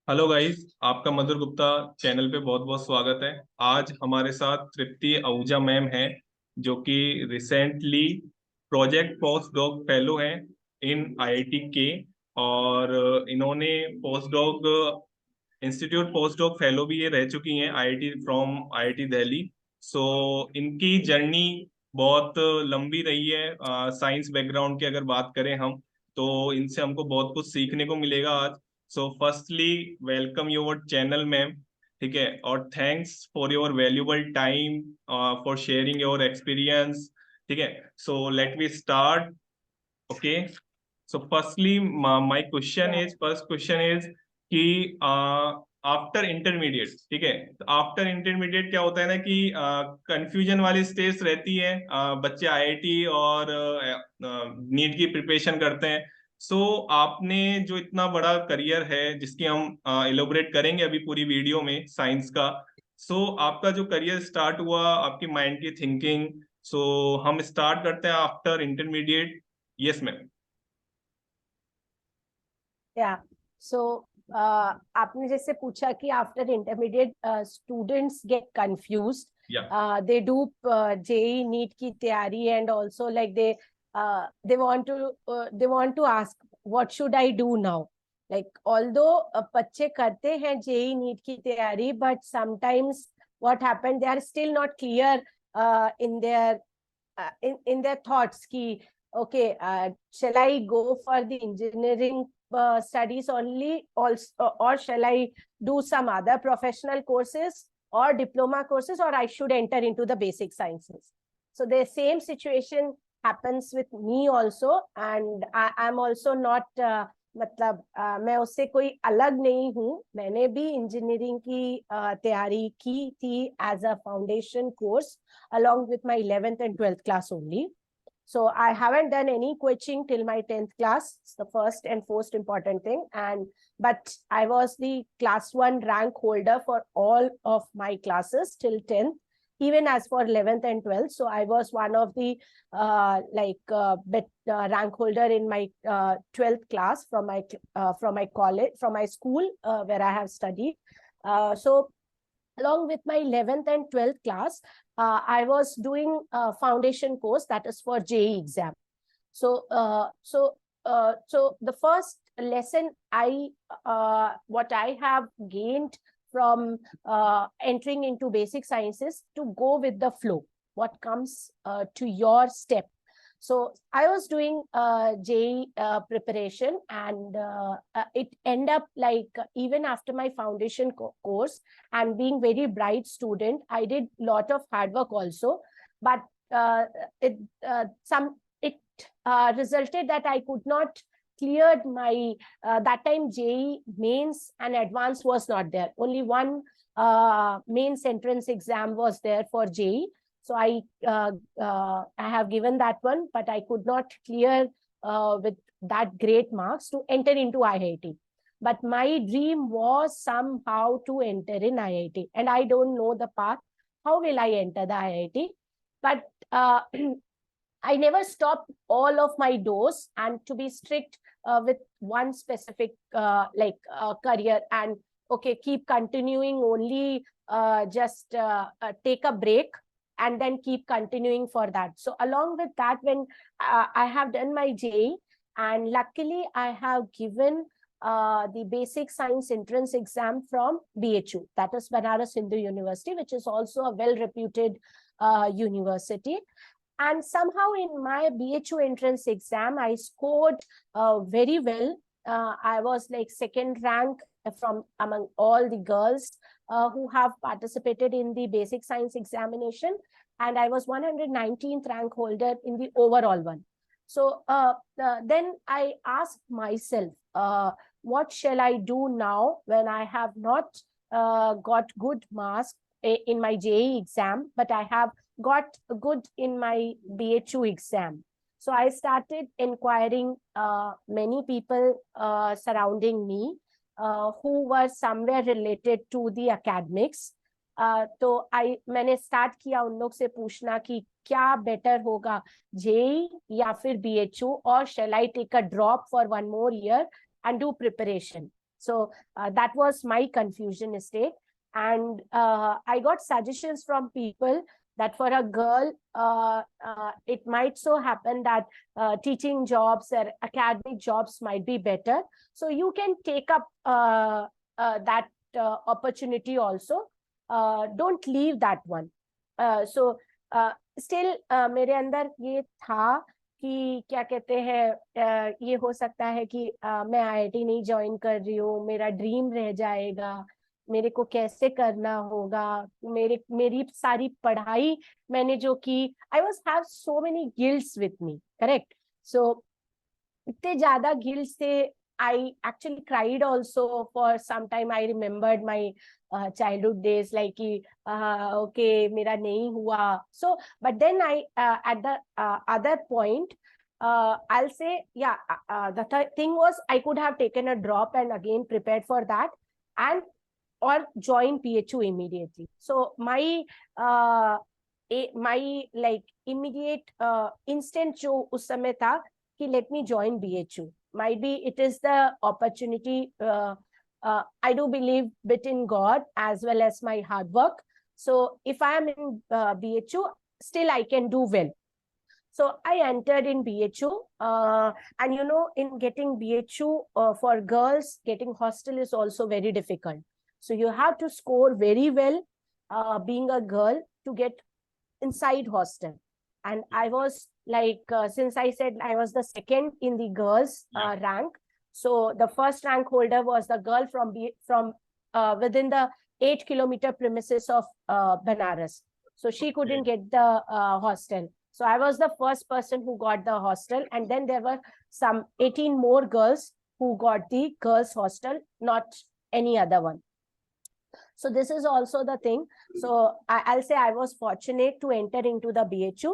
Hello guys, आपका मधुर Gupta channel पे बहुत बहुत स्वागत है। आज हमारे साथ तृप्ति आहूजा मैम है, जो कि recently project post doc fellow हैं इन आईआईटी के। और इन्होंने post doc institute post doc fellow भी ये रह चुकी हैं आईआईटी फ्रॉम आईआईटी दिल्ली। सो इनकी जर्नी बहुत लंबी रही है। साइंस बैकग्राउंड की अगर बात करें हम, तो इनसे हमको बहुत कुछ सीखने को मिलेगा आज। So firstly welcome your channel ma'am, ठीक है, और thanks for your valuable time, for sharing your experience, ठीक है। So let me start. Okay, so firstly my question Yeah. Is first question is कि आफ्टर इंटरमीडिएट, ठीक है, तो after intermediate क्या होता है ना कि कंफ्यूजन वाली स्टेज रहती है। बच्चे आईआईटी और नीट की प्रिपरेशन करते हैं। सो आपने जो इतना बड़ा करियर है, जिसकी हम इलोबरेट करेंगे अभी पूरी वीडियो में, साइंस का। सो आपका जो करियर स्टार्ट हुआ, आपकी माइंड की थिंकिंग। सो हम स्टार्ट करते हैं after intermediate. Yes ma'am. Yeah. So, आपने जैसे पूछा कि after intermediate students gate confused, या they do JEE NEET की तैयारी, and also like they want to ask what should I do now. Like although बच्चे करते हैं JEE NEET की तैयारी, but sometimes what happened, they are still not clear in their thoughts ki okay, shall I go for the engineering studies only also, or shall I do some other professional courses or diploma courses, or I should enter into the basic sciences. So the same situation happens with me also, and I'm also not मतलब मैं उससे कोई अलग नहीं हूँ। मैंने भी engineering की तैयारी की थी as a foundation course along with my 11th and 12th class only. So I haven't done any coaching till my 10th class. It's the first and most important thing. But I was the class 1 rank holder for all of my classes till 10th, even as for 11th and 12th. So I was one of the rank holder in my 12th class from my college, from my school where I have studied. So along with my 11th and 12th class, I was doing a foundation course that is for JEE exam. So the first lesson what I have gained from entering into basic sciences, to go with the flow, what comes to your step. So I was doing JEE preparation, and it ended up like even after my foundation course and being very bright student, I did lot of hard work also, but it resulted that I could not cleared my that time JEE mains and advanced was not there. Only one mains entrance exam was there for JEE. So I have given that one, but I could not clear with that great marks to enter into IIT. But my dream was somehow to enter in IIT, and I don't know the path. How will I enter the IIT? But I never stopped all of my doors, and to be strict with one specific career, and okay, keep continuing only, just take a break and then keep continuing for that. So along with that, when I have done my JEE, and luckily I have given the basic science entrance exam from BHU, that is Banaras Hindu University, which is also a well-reputed university. And somehow in my BHU entrance exam, I scored very well. I was like second rank from among all the girls who have participated in the basic science examination. And I was 119th rank holder in the overall one. So then I asked myself, what shall I do now when I have not got good marks in my JEE exam, but I have got good in my BHU exam. So I started inquiring many people surrounding me who were somewhere related to the academics. तो मैंने start किया उन लोग से पूछना कि क्या better होगा, JEE या फिर BHU, और shall I take a drop for one more year and do preparation. So that was my confusion state. And I got suggestions from people that for a girl, it might so happen that teaching jobs or academic jobs might be better. So you can take up that opportunity also. Don't leave that one. So still मेरे अंदर ये था कि क्या कहते हैं, ये हो सकता है कि मैं IIT नहीं ज्वाइन कर रही हूँ, मेरा ड्रीम रह जाएगा, मेरे को कैसे करना होगा, मेरी सारी पढ़ाई मैंने जो की, I was have so many guilts with me, correct? So इतने ज्यादा guilts थे, I actually cried also for some time. I remembered my childhood days, like okay, मेरा नहीं हुआ. So but then I at the other point, I'll say, yeah, the thing was I could have taken a drop and again prepared for that, and or join PHU immediately. So my like immediate instant जो उस समय था कि let me join BHU. Might be it is the opportunity. I do believe bit in God as well as my hard work. So if I am in BHU, still I can do well. So I entered in BHU, and you know, in getting BHU for girls, getting hostel is also very difficult. So you have to score very well, being a girl, to get inside hostel. And I was like, since I said I was the second in the girls rank, so the first rank holder was the girl from within the 8-kilometer premises of Banaras. So she couldn't get the hostel. So I was the first person who got the hostel, and then there were some 18 more girls who got the girls hostel, not any other one. So this is also the thing. So I'll say I was fortunate to enter into the BHU.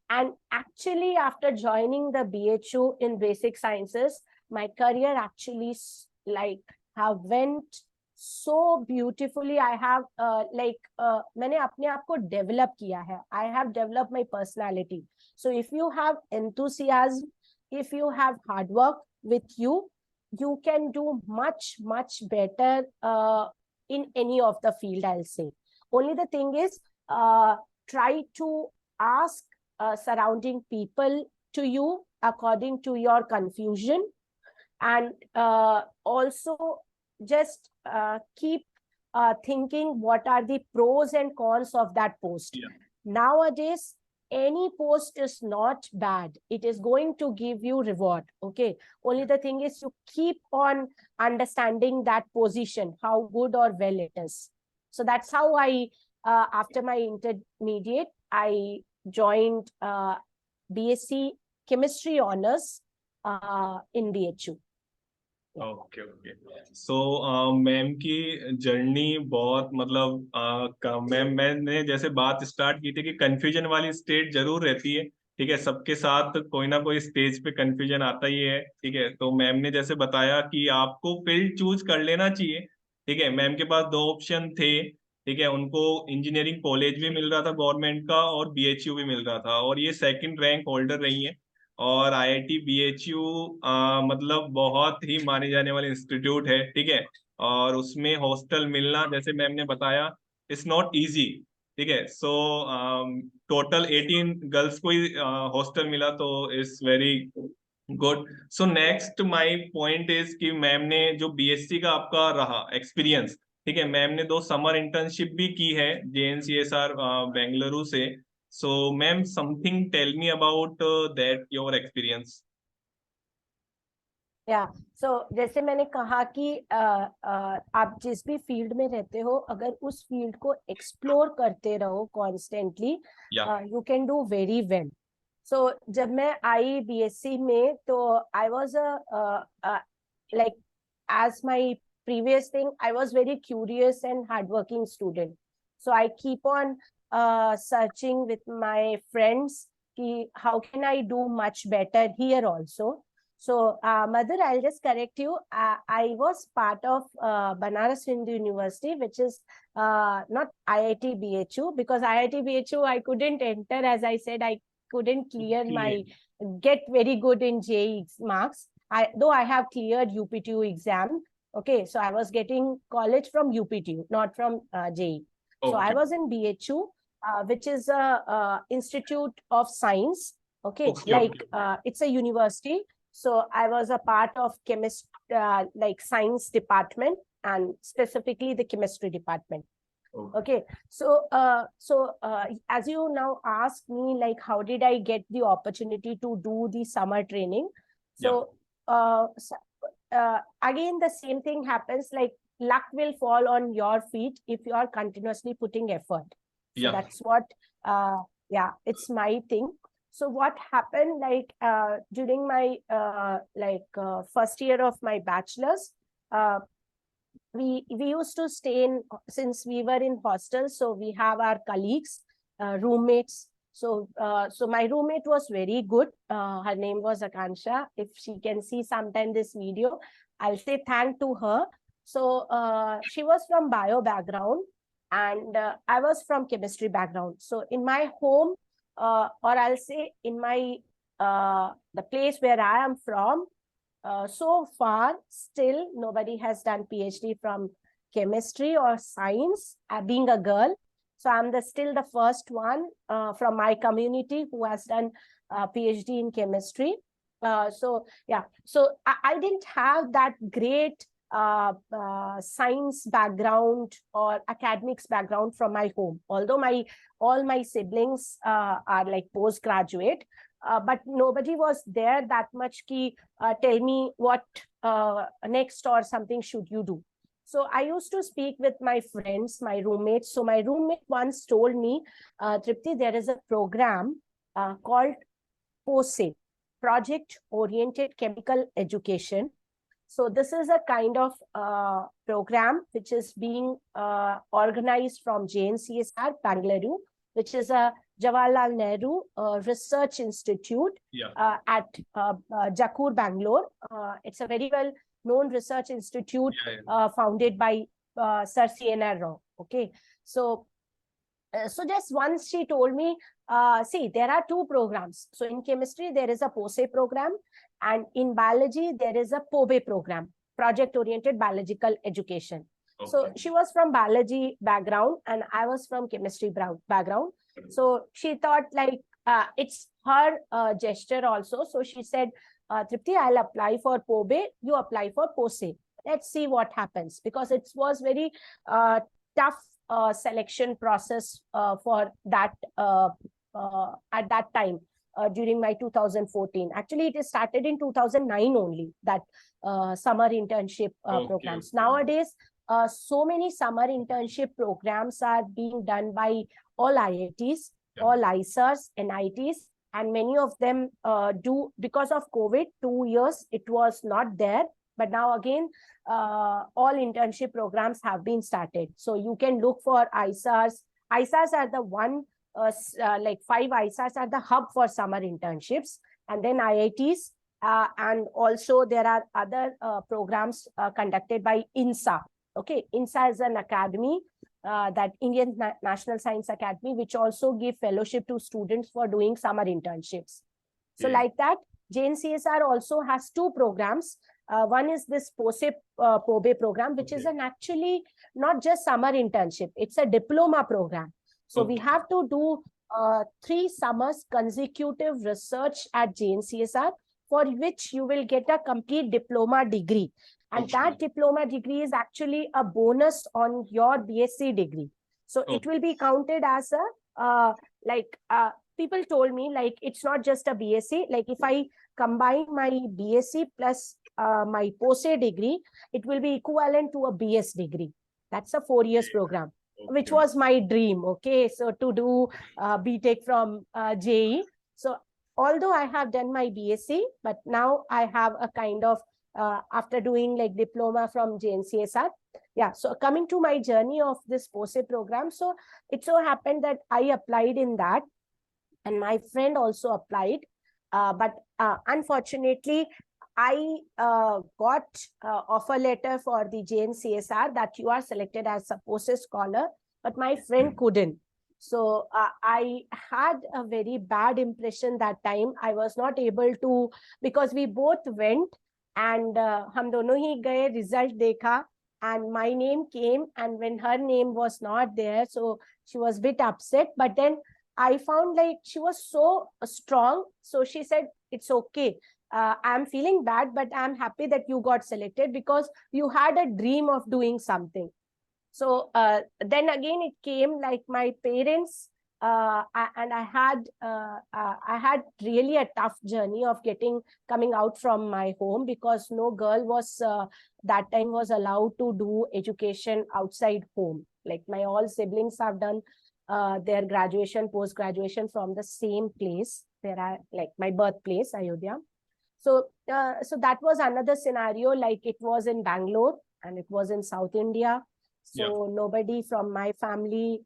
And actually, after joining the BHU in basic sciences, my career actually like have went so beautifully. I have मैंने अपने आप को develop किया है. I have developed my personality. So if you have enthusiasm, if you have hard work with you, you can do much better in any of the field, I'll say. Only the thing is, try to ask surrounding people to you according to your confusion, and also just keep thinking what are the pros and cons of that post. Nowadays, any post is not bad. It is going to give you reward. Okay. Only the thing is you keep on understanding that position, how good or well it is. So that's how I, after my intermediate, I joined B.Sc Chemistry Honors in BHU. Okay so ma'am की journey बहुत मतलब मैंने जैसे बात start की थी कि confusion वाली स्टेट जरूर रहती है, ठीक है, सबके साथ कोई ना कोई स्टेज पे कंफ्यूजन आता ही है, ठीक है। तो मैम ने जैसे बताया कि आपको फील्ड चूज कर लेना चाहिए, ठीक है। मैम के पास 2 ऑप्शन थे, ठीक है, उनको इंजीनियरिंग कॉलेज भी मिल रहा था गवर्नमेंट का और BHU भी मिल रहा था, और ये 2nd रैंक होल्डर रही है। और IIT BHU मतलब बहुत ही माने जाने वाले इंस्टीट्यूट है, ठीक है। और उसमें हॉस्टल मिलना, जैसे मैम ने बताया, इट्स नॉट इजी, ठीक है। सो टोटल 18 गर्ल्स को ही हॉस्टल मिला, तो it's very good. So next my point is कि मैम ने जो BSc का आपका रहा एक्सपीरियंस, ठीक है, मैम ने 2 समर इंटर्नशिप भी की है JNCSR बेंगलुरु से। So, ma'am, something tell me about that, your experience. So जैसे मैंने कहा कि आप जिस भी फील्ड में रहते हो, अगर उस फील्ड को एक्सप्लोर करते रहो constantly, you can do very well. So जब मैं आई BSc में, तो I was like as my previous thing, I was very curious and hardworking student. So I keep on searching with my friends how can I do much better here also. So Mother, I'll just correct you. I was part of Banaras Hindu University, which is not IIT BHU, because IIT BHU I couldn't enter. As I said, I couldn't get very good in JEE marks. Though I have cleared UPTU exam, Okay, so I was getting college from UPTU, not from JEE. So I was in BHU, which is a Institute of Science. Okay, it's a university. So I was a part of science department, and specifically the chemistry department. Okay, so as you now ask me, like, how did I get the opportunity to do the summer training? So again, the same thing happens, like luck will fall on your feet if you are continuously putting effort. So that's what, it's my thing. So what happened, like during my first year of my bachelor's, we used to stay in, since we were in hostels, so we have our colleagues, roommates. So my roommate was very good. Her name was Akansha. If she can see sometime this video, I'll say thank to her. So she was from bio background, and I was from chemistry background. So in my home, or I'll say in my the place where I am from, so far still nobody has done PhD from chemistry or science, being a girl. So I'm still the first one from my community who has done PhD in chemistry. So I didn't have that great science background or academics background from my home, although all my siblings are like postgraduate. But nobody was there that much ki tell me what next or something should you do. So I used to speak with my friends, my roommates. So my roommate once told me, Tripti, there is a program called POSE, Project Oriented Chemical Education. So this is a kind of program which is being organized from JNCSR, Bangalore, which is a Jawaharlal Nehru Research Institute at Jakur, Bangalore. It's a very well known research institute founded by Sir C.N.R. Rao. Okay, so just once she told me, see, there are two programs. So in chemistry, there is a POSE program, and in biology, there is a POBE program, Project Oriented Biological Education. Okay. So she was from biology background and I was from chemistry background. So she thought like it's her gesture also. So she said, Tripti, I'll apply for POBE, you apply for POSE. Let's see what happens, because it was very tough selection process for that at that time during my 2014. Actually, it started in 2009 only, that summer internship programs. Nowadays, so many summer internship programs are being done by all IITs, all ISRs, NITs, and many of them do, because of COVID, 2 years, it was not there. But now again, all internship programs have been started. So you can look for ISRs. ISRs are the one, like 5 ISRs are the hub for summer internships. And then IITs, and also there are other programs conducted by INSA. Okay, INSA is an academy, that Indian National Science Academy, which also give fellowship to students for doing summer internships. So like that, JNCSR also has 2 programs. One is this POSE POBE program, which is an actually not just summer internship, it's a diploma program. So we have to do 3 summers consecutive research at JNCSR, for which you will get a complete diploma degree. And that diploma degree is actually a bonus on your B.Sc degree. So it will be counted as a, people told me, like, it's not just a B.Sc. Like, if I combine my B.Sc plus my POSE degree, it will be equivalent to a BS degree. That's a 4 years program, which was my dream. Okay, so to do BTech from JEE. So although I have done my B.Sc, but now I have a kind of after doing like diploma from JNCSR. Yeah, so coming to my journey of this POSE program, so it so happened that I applied in that, and my friend also applied, but unfortunately I got offer letter for the JNCSR that you are selected as a POSE scholar, but my friend couldn't. So I had a very bad impression that time. I was not able to, because we both went, and हम दोनों ही गए, result देखा, and my name came, and when her name was not there, so she was a bit upset. But then I found like she was so strong, so she said, it's okay. I'm feeling bad, but I'm happy that you got selected because you had a dream of doing something. So then again it came like my parents, and I had really a tough journey of coming out from my home, because no girl was that time was allowed to do education outside home. Like my all siblings have done their graduation, post graduation from the same place where I, like my birthplace, Ayodhya. So so that was another scenario. Like it was in Bangalore and it was in South India. So nobody from my family,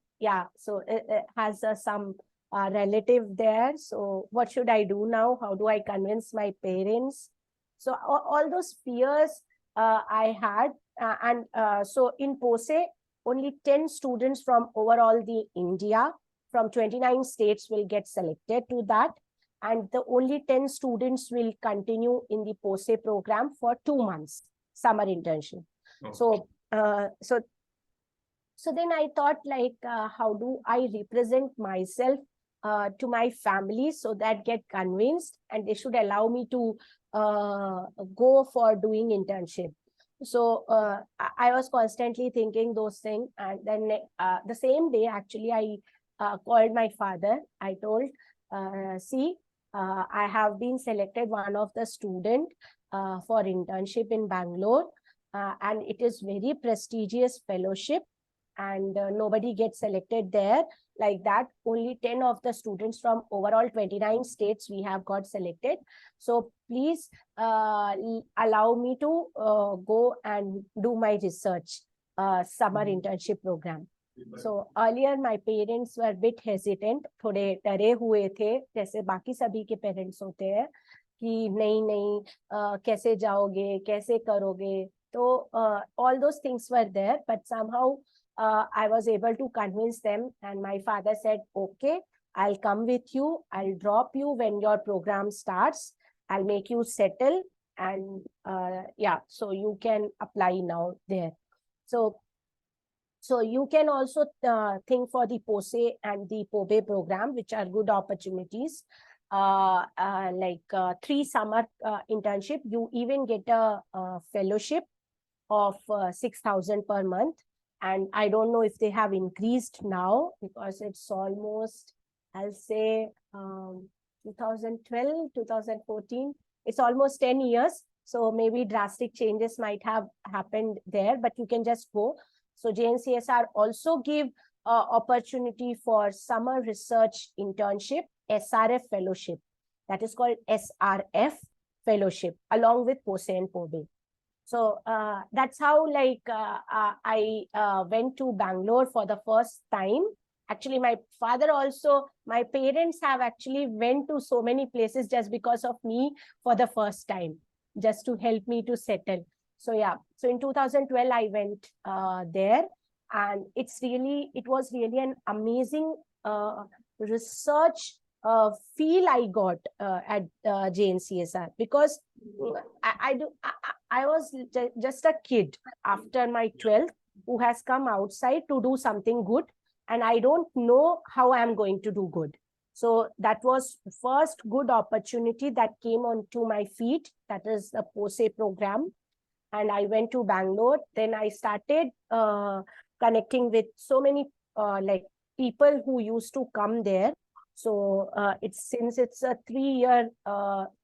so it has some relative there. So what should I do now? How do I convince my parents? So all those fears I had. So in POSE, only 10 students from overall the India, from 29 states will get selected to that. And the only 10 students will continue in the POSE program for 2 months, summer internship. Okay. So then I thought, like, how do I represent myself to my family so that get convinced and they should allow me to go for doing internship. So I was constantly thinking those things. And then the same day, actually, I called my father. I told, see, I have been selected one of the student for internship in Bangalore. And it is very prestigious fellowship. And nobody gets selected there like that. Only 10 of the students from overall 29 states we have got selected. So please allow me to go and do my research summer internship program. So earlier my parents were a bit hesitant, थोड़े डरे हुए थे, जैसे बाकी सभी के parents होते हैं कि नहीं कैसे जाओगे, कैसे करोगे. So all those things were there, but somehow I was able to convince them, and my father said, okay, I'll come with you. I'll drop you when your program starts. I'll make you settle, and so you can apply now there. So you can also think for the POSE and the POBE program, which are good opportunities. Like 3 summer internship, you even get a fellowship of 6,000 per month. And I don't know if they have increased now, because it's almost, I'll say 2012, 2014. It's almost 10 years. So maybe drastic changes might have happened there, but you can just go. So JNCSR also give opportunity for summer research internship, SRF fellowship. That is called SRF fellowship, along with POSE and POBE. So that's how, like, I went to Bangalore for the first time. Actually, my father also, my parents have actually went to so many places just because of me for the first time, just to help me to settle. So so in 2012, I went there, and it was really an amazing research feel I got at JNCSR, because I was just a kid after my 12th who has come outside to do something good, and I don't know how I'm going to do good. So that was first good opportunity that came onto my feet. That is the POSE program. And I went to Bangalore. Then I started connecting with so many like people who used to come there. So since it's a 3-year,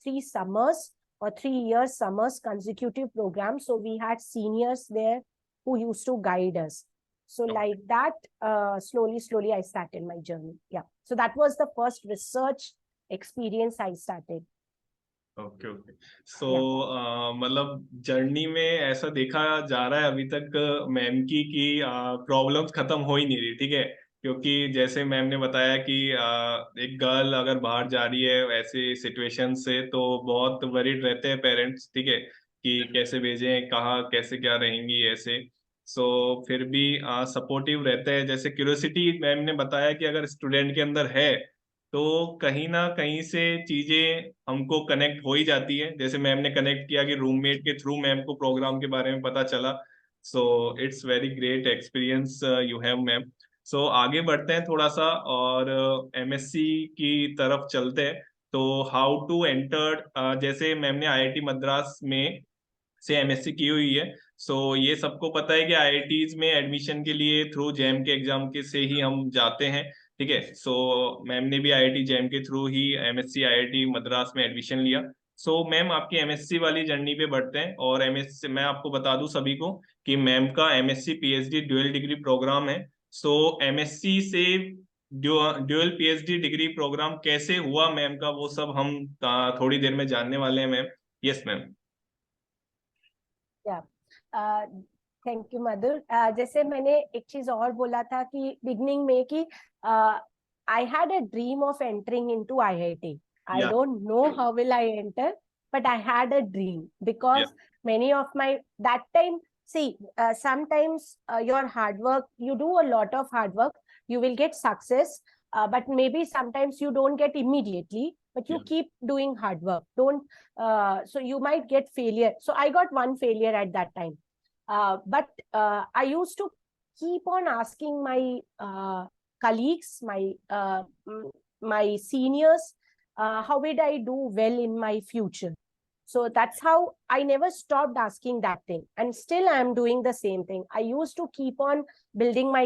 3 summers or 3-year summers consecutive program. So we had seniors there who used to guide us. So like that, slowly I started my journey. Yeah. So that was the first research experience I started. Okay okay so मतलब journey में ऐसा देखा जा रहा है अभी तक ma'am की कि प्रॉब्लम्स खत्म हो ही नहीं रही, ठीक है. क्योंकि जैसे मैम ने बताया कि एक गर्ल अगर बाहर जा रही है ऐसे सिचुएशन से तो बहुत वरीड रहते हैं पेरेंट्स, ठीक है, कि कैसे भेजें, कहाँ कैसे क्या रहेंगी ऐसे. सो फिर भी सपोर्टिव रहते हैं. जैसे क्यूरियोसिटी मैम ने बताया कि अगर स्टूडेंट के अंदर है तो कहीं ना कहीं से चीजें हमको कनेक्ट हो ही जाती है। जैसे मैम ने कनेक्ट किया कि रूममेट के थ्रू मैम को प्रोग्राम के बारे में पता चला। So it's very great experience you have ma'am. So आगे बढ़ते हैं थोड़ा सा और एमएससी की तरफ चलते हैं। तो हाउ टू एंटर, जैसे मैम ने आईआईटी मद्रास में से एमएससी की हुई है। सो ये सबको पता है कि आईआईटीज में एडमिशन के लिए थ्रू जैम के एग्जाम के से ही हम जाते हैं। ठीक है। सो मैम ने भी आईआईटी जैम के थ्रू ही एमएससी आईआईटी मद्रास में एडमिशन लिया। सो मैम आपकी एमएससी वाली जर्नी पे बढ़ते हैं। और एमएससी मैं आपको बता दूं सभी को कि मैम का MSc PhD dual degree programme है। सो एमएससी से ड्यूअल पीएचडी डिग्री प्रोग्राम कैसे हुआ मैम का, वो सब हम थोड़ी देर में जानने वाले हैं मैम। Yes ma'am. या थैंक यू मधुर। जैसे मैंने एक चीज और बोला था कि बिगनिंग में कि I had a dream of entering into IIT. I या don't know how will I enter, but I had a dream because many of my that time, see, sometimes your hard work, you do a lot of hard work, you will get success, but maybe sometimes you don't get immediately, but you या keep doing hard work. Don't so you might get failure. So I got one failure at that time, but I used to keep on asking my colleagues, my seniors, how will I do well in my future. So that's how I never stopped asking that thing, and still I am doing the same thing. I used to keep on building my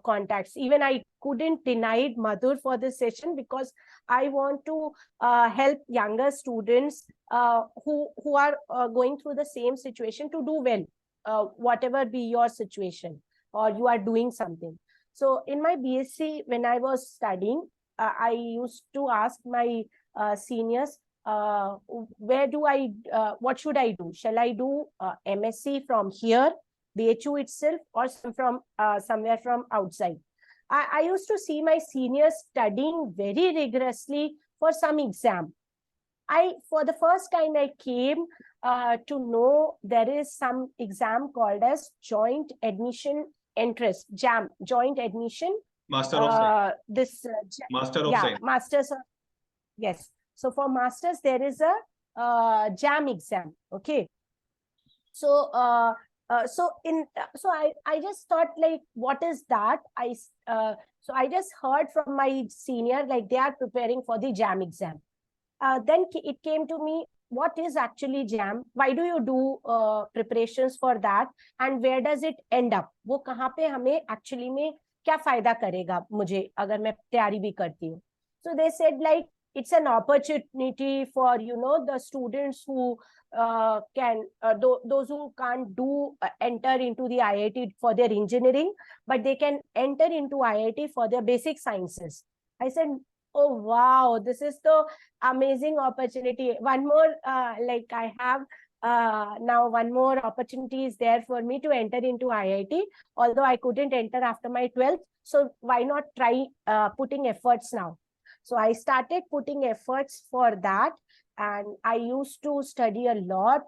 contacts. Even I couldn't deny Madhur for this session because I want to help younger students who are going through the same situation to do well, whatever be your situation, or you are doing something. So in my B.Sc, when I was studying, I used to ask my seniors, where do I, what should I do? Shall I do MSc from here, BHU itself, or from somewhere from outside? I used to see my seniors studying very rigorously for some exam. For the first time, I came to know there is some exam called as Joint Admission Entrance, JAM, Joint Admission. Master of science. This, master of yeah, science. Masters of, yes. So for Masters, there is a JAM exam, okay? So, so I just thought, like, what is that? So I just heard from my senior, like, they are preparing for the JAM exam. Then it came to me, what is actually JAM? Why do you do preparations for that? And where does it end up? वो कहाँ पे हमें actually में क्या फायदा करेगा मुझे अगर मैं तैयारी भी करती हूँ? So they said, like, it's an opportunity for, you know, the students who those who can't do enter into the IIT for their engineering, but they can enter into IIT for their basic sciences. I said, oh wow, this is the amazing opportunity. One more, like I have now one more opportunity is there for me to enter into IIT, although I couldn't enter after my 12th. So why not try putting efforts now? So I started putting efforts for that, and I used to study a lot.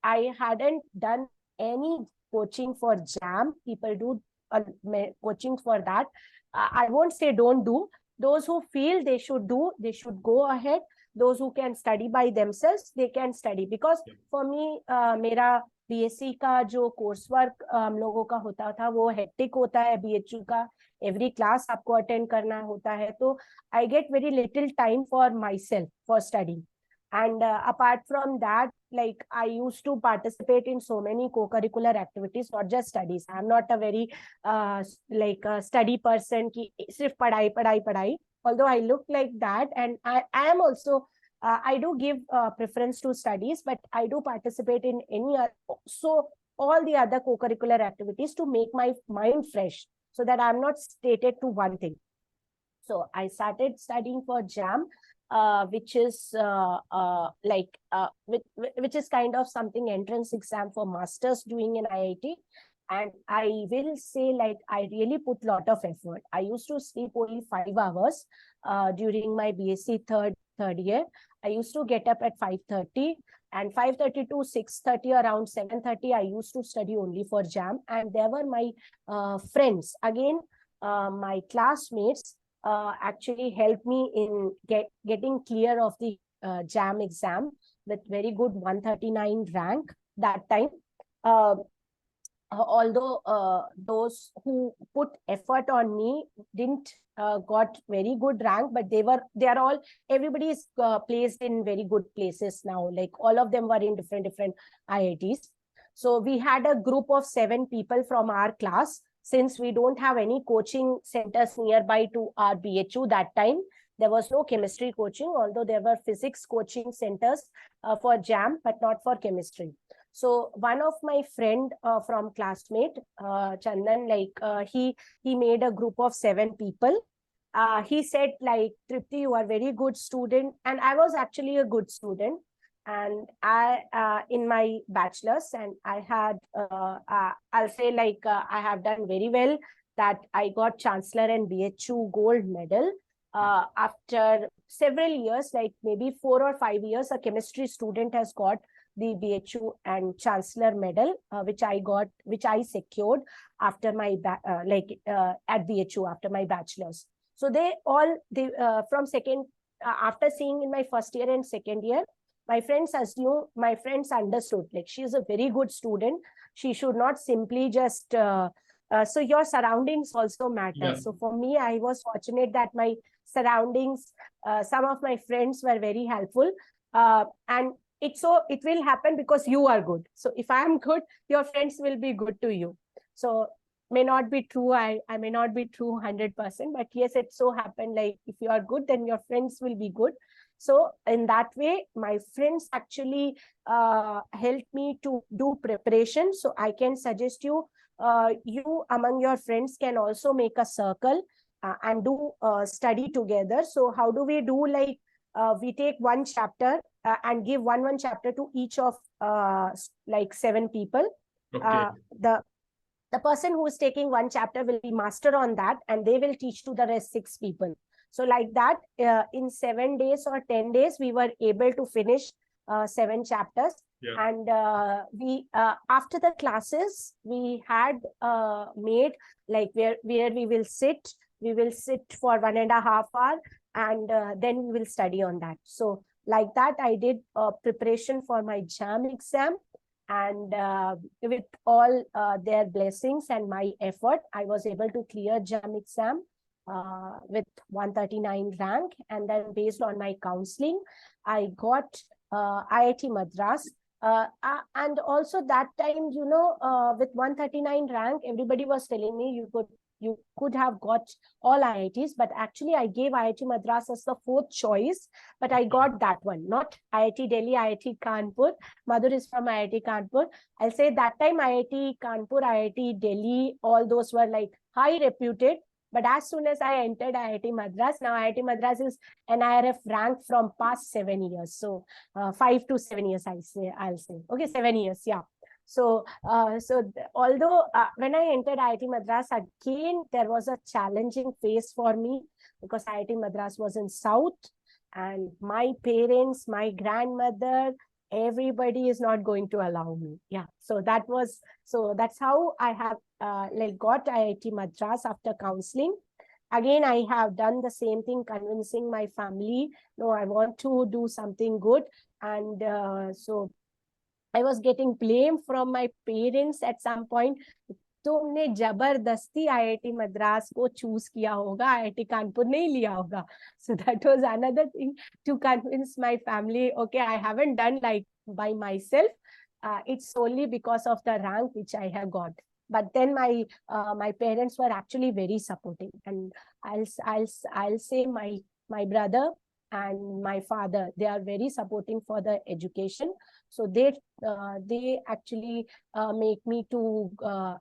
I hadn't done any coaching for JAM. People do coaching for that. I won't say don't do. Those who feel they should do, they should go ahead. Those who can study by themselves, they can study. Because for me, मेरा BSc का जो course work हम लोगों का होता था वो hectic होता है. BHU का एवरी क्लास आपको अटेंड करना होता है, तो I get very little time for myself for studying. And apart from that, like, I used to participate in so many co-curricular activities, not just studies. I'm not a very like a study person ki sirf padhai padhai padhai, although I look like that, and I am also I do give preference to studies, but I do participate in all the other co-curricular activities to make my mind fresh, so that I'm not stated to one thing. So I started studying for JAM, which is which is kind of something entrance exam for masters doing in IIT. And I will say, like, I really put lot of effort. I used to sleep only 5 hours during my BSc third year. I used to get up at 5:30, and 5:30 to 6:30, around 7:30, I used to study only for JAM. And there were my friends, again, my classmates. actually helped me in getting clear of the JAM exam with very good 139 rank that time. Although those who put effort on me didn't got very good rank, but they are all, everybody is placed in very good places now. Like all of them were in different IITs. So we had a group of 7 people from our class. Since we don't have any coaching centers nearby to our BHU that time, there was no chemistry coaching, although there were physics coaching centers for JAM, but not for chemistry. So one of my friend from classmate, Chandan, like he made a group of 7 people. He said, like, Tripti, you are very good student. And I was actually a good student. And I, in my bachelor's, and I had, I'll say like, I have done very well, that I got Chancellor and BHU gold medal. After several years, like maybe 4 or 5 years, a chemistry student has got the BHU and Chancellor medal, which I secured after my at BHU after my bachelor's. So they from second, after seeing in my first year and second year, my friends understood, like, she is a very good student. She should not simply just so your surroundings also matter. Yeah. So for me, I was fortunate that my surroundings, some of my friends were very helpful, and it will happen because you are good. So if I am good, your friends will be good to you. So may not be true, I may not be true 100%, but yes, it so happened, like, if you are good, then your friends will be good. So in that way, my friends actually helped me to do preparation. So I can suggest you, you among your friends can also make a circle and do study together. So how do we do? Like, we take one chapter and give one chapter to each of like 7 people. Okay. The person who is taking one chapter will be master on that, and they will teach to the rest 6 people. So like that, in 7 days or 10 days, we were able to finish 7 chapters. Yeah. And we after the classes, we had made like where we will sit. We will sit for 1.5 hours, and then we will study on that. So like that, I did preparation for my JAM exam. And with all their blessings and my effort, I was able to clear JAM exam with 139 rank. And then based on my counseling, I got IIT Madras. And also that time, you know, with 139 rank, everybody was telling me you could have got all IITs, but actually I gave IIT Madras as the 4th choice, but I got that one, not IIT Delhi, IIT Kanpur. Madhur is from IIT Kanpur. I'll say that time IIT Kanpur, IIT Delhi, all those were like high reputed. But as soon as I entered IIT Madras, now IIT Madras is NIRF rank from past 7 years. So 5 to 7 years, I'll say. Okay, 7 years, yeah. So, although when I entered IIT Madras, again, there was a challenging phase for me because IIT Madras was in South, and my parents, my grandmother, everybody is not going to allow me. Yeah. So that's how I have like got IIT Madras after counseling. Again, I have done the same thing, convincing my family, no, I want to do something good. And so I was getting blamed from my parents at some point. तुमने जबरदस्ती IIT Madras को choose किया होगा, IIT Kanpur नहीं लिया होगा. So that was another thing to convince my family. Okay, I haven't done like by myself. It's solely because of the rank which I have got. But then my parents were actually very supportive, and I'll say my brother and my father, they are very supporting for the education. So they actually make me to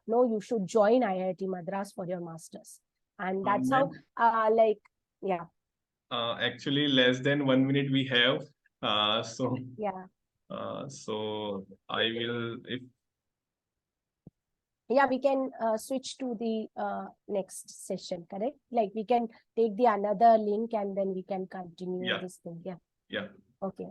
no, you should join IIT Madras for your masters. And that's how like, yeah. Actually less than 1 minute we have. So yeah. So I will, if yeah, we can switch to the next session, correct? Like we can take the another link and then we can continue this thing. Yeah. Yeah. Okay.